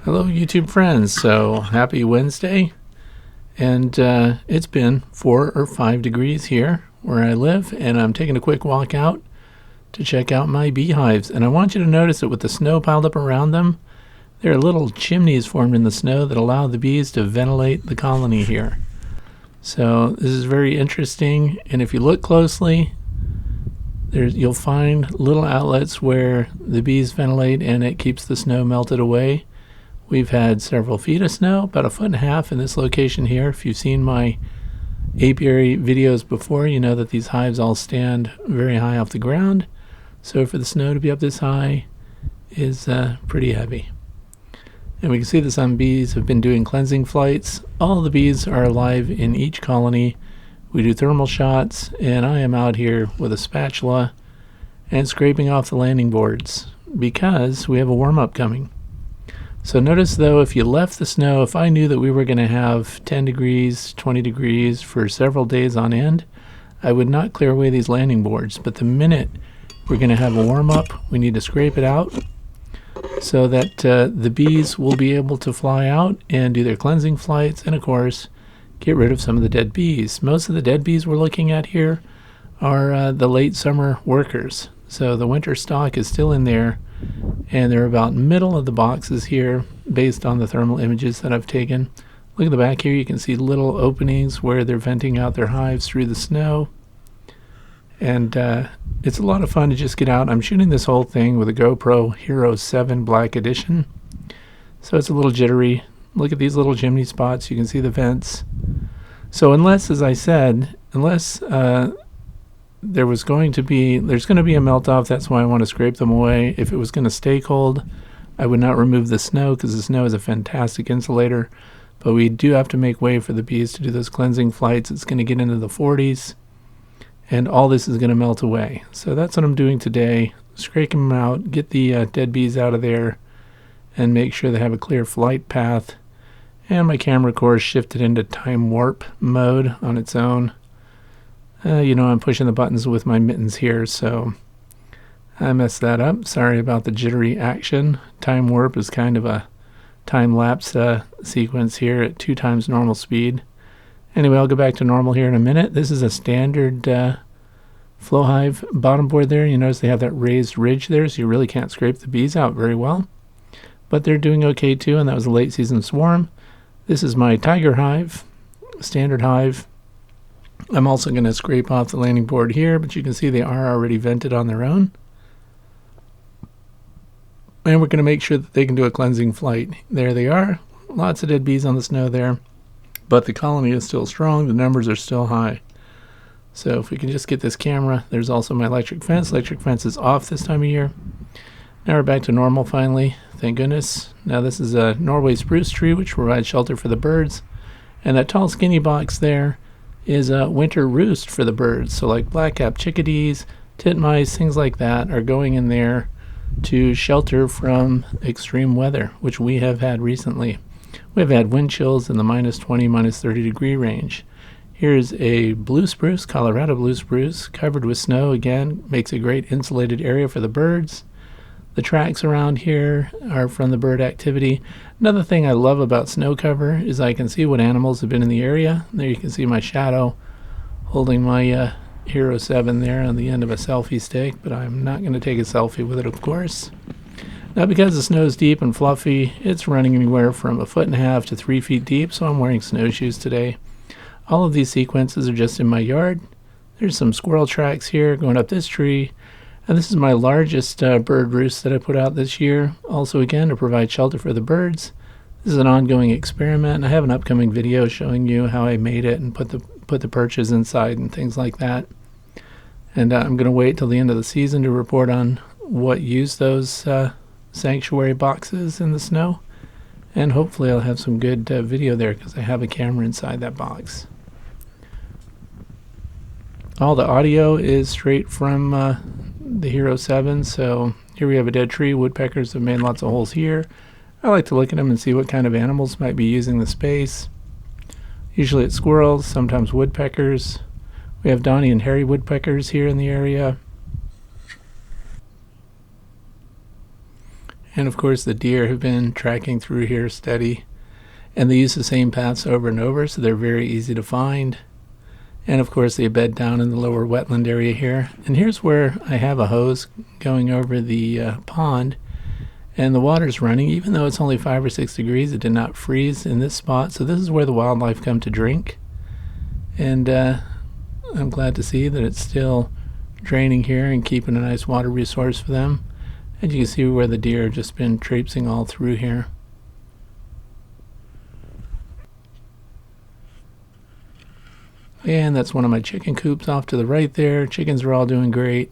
Hello, YouTube friends. So happy Wednesday. And it's been 4 or 5 degrees here where I live, and I'm taking a quick walk out to check out my beehives. And I want you to notice that with the snow piled up around them, there are little chimneys formed in the snow that allow the bees to ventilate the colony here. So this is very interesting, and if you look closely, you'll find little outlets where the bees ventilate and it keeps the snow melted away. We've had several feet of snow, about 1.5 feet in this location here. If you've seen my apiary videos before, you know that these hives all stand very high off the ground. So for the snow to be up this high is pretty heavy. And we can see that some bees have been doing cleansing flights. All the bees are alive in each colony. We do thermal shots, and I am out here with a spatula and scraping off the landing boards because we have a warm-up coming. So notice though, if you left the snow, if I knew that we were going to have 10 degrees, 20 degrees for several days on end, I would not clear away these landing boards. But the minute we're going to have a warm-up, we need to scrape it out so that the bees will be able to fly out and do their cleansing flights, and of course get rid of some of the dead bees. Most of the dead bees we're looking at here are the late summer workers. So the winter stock is still in there, and they're about middle of the boxes here based on the thermal images that I've taken. Look at the back here, you can see little openings where they're venting out their hives through the snow. And it's a lot of fun to just get out. I'm shooting this whole thing with a GoPro Hero 7 Black Edition, so it's a little jittery. Look at these little chimney spots, you can see the vents. So unless, as I said, there's going to be a melt off, that's why I want to scrape them away. If it was going to stay cold, I would not remove the snow because the snow is a fantastic insulator. But we do have to make way for the bees to do those cleansing flights. It's going to get into the 40s, and all this is going to melt away. So that's what I'm doing today. Scrape them out, get the dead bees out of there, and make sure they have a clear flight path. And my camera, of course, shifted into time warp mode on its own. I'm pushing the buttons with my mittens here, so I messed that up. Sorry about the jittery action. Time warp is kind of a time-lapse sequence here at 2 times normal speed. Anyway, I'll go back to normal here in a minute. This is a standard flow hive bottom board there. You notice they have that raised ridge there, so you really can't scrape the bees out very well. But they're doing okay too, and that was a late season swarm. This is my tiger hive, standard hive. I'm also going to scrape off the landing board here, but you can see they are already vented on their own. And we're going to make sure that they can do a cleansing flight. There they are. Lots of dead bees on the snow there. But the colony is still strong. The numbers are still high. So if we can just get this camera. There's also my electric fence. Electric fence is off this time of year. Now we're back to normal finally. Thank goodness. Now this is a Norway spruce tree, which provides shelter for the birds. And that tall skinny box there is a winter roost for the birds. So like black-capped chickadees, titmice, things like that are going in there to shelter from extreme weather, which we have had recently. We've had wind chills in the -20, -30 degree range. Here's a blue spruce, Colorado blue spruce, covered with snow. Again, makes a great insulated area for the birds. The tracks around here are from the bird activity. Another thing I love about snow cover is I can see what animals have been in the area. There you can see my shadow holding my Hero 7 there on the end of a selfie stick, but I'm not going to take a selfie with it, of course. Now because the snow is deep and fluffy, it's running anywhere from 1.5 feet to 3 feet deep, so I'm wearing snowshoes today. All of these sequences are just in my yard. There's some squirrel tracks here going up this tree. And this is my largest bird roost that I put out this year, also again to provide shelter for the birds. This is an ongoing experiment, and I have an upcoming video showing you how I made it and put the perches inside and things like that. And I'm going to wait till the end of the season to report on what used those sanctuary boxes in the snow. And hopefully I'll have some good video there because I have a camera inside that box. All the audio is straight from the Hero 7, so here we have a dead tree. Woodpeckers have made lots of holes here. I like to look at them and see what kind of animals might be using the space. Usually it's squirrels, sometimes woodpeckers. We have Donnie and Harry woodpeckers here in the area. And of course the deer have been tracking through here steady. And they use the same paths over and over, so they're very easy to find. And of course they bed down in the lower wetland area here. And here's where I have a hose going over the pond. And the water's running, even though it's only 5 or 6 degrees, it did not freeze in this spot. So this is where the wildlife come to drink. And I'm glad to see that it's still draining here and keeping a nice water resource for them. And you can see where the deer have just been traipsing all through here. And that's one of my chicken coops off to the right there. Chickens are all doing great.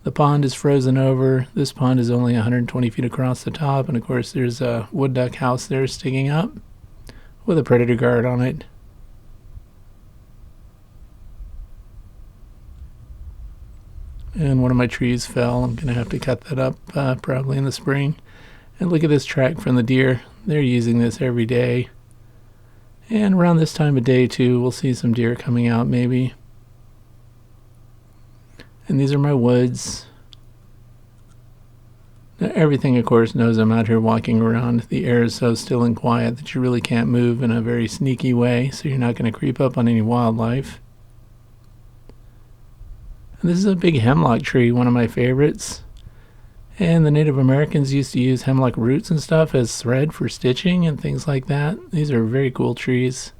The pond is frozen over. This pond is only 120 feet across the top. And of course there's a wood duck house there sticking up with a predator guard on it. And one of my trees fell. I'm going to have to cut that up probably in the spring. And look at this track from the deer. They're using this every day. And around this time of day too, we'll see some deer coming out maybe. And these are my woods. Now, everything of course knows I'm out here walking around. The air is so still and quiet that you really can't move in a very sneaky way, so you're not going to creep up on any wildlife. And this is a big hemlock tree, one of my favorites. And the Native Americans used to use hemlock roots and stuff as thread for stitching and things like that. These are very cool trees.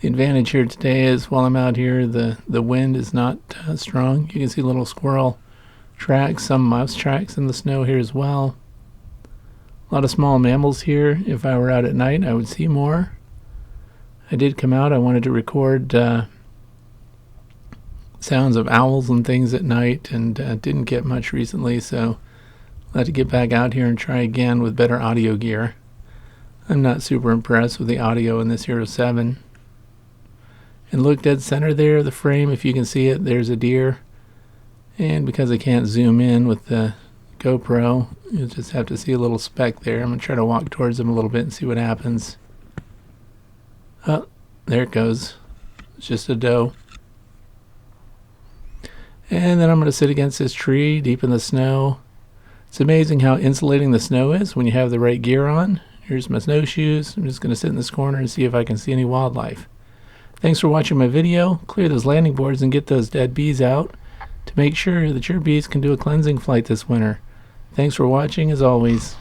The advantage here today is while I'm out here, the wind is not strong. You can see little squirrel tracks, some mouse tracks in the snow here as well. A lot of small mammals here. If I were out at night, I would see more. I did come out. I wanted to record sounds of owls and things at night, and didn't get much recently, so I'll have to get back out here and try again with better audio gear. I'm not super impressed with the audio in this Hero 7. And look dead center there, the frame, if you can see it, there's a deer. And because I can't zoom in with the GoPro, you'll just have to see a little speck there. I'm going to try to walk towards him a little bit and see what happens. Oh, there it goes. It's just a doe. And then I'm going to sit against this tree deep in the snow. It's amazing how insulating the snow is when you have the right gear on. Here's my snowshoes. I'm just going to sit in this corner and see if I can see any wildlife. Thanks for watching my video. Clear those landing boards and get those dead bees out to make sure that your bees can do a cleansing flight this winter. Thanks for watching as always.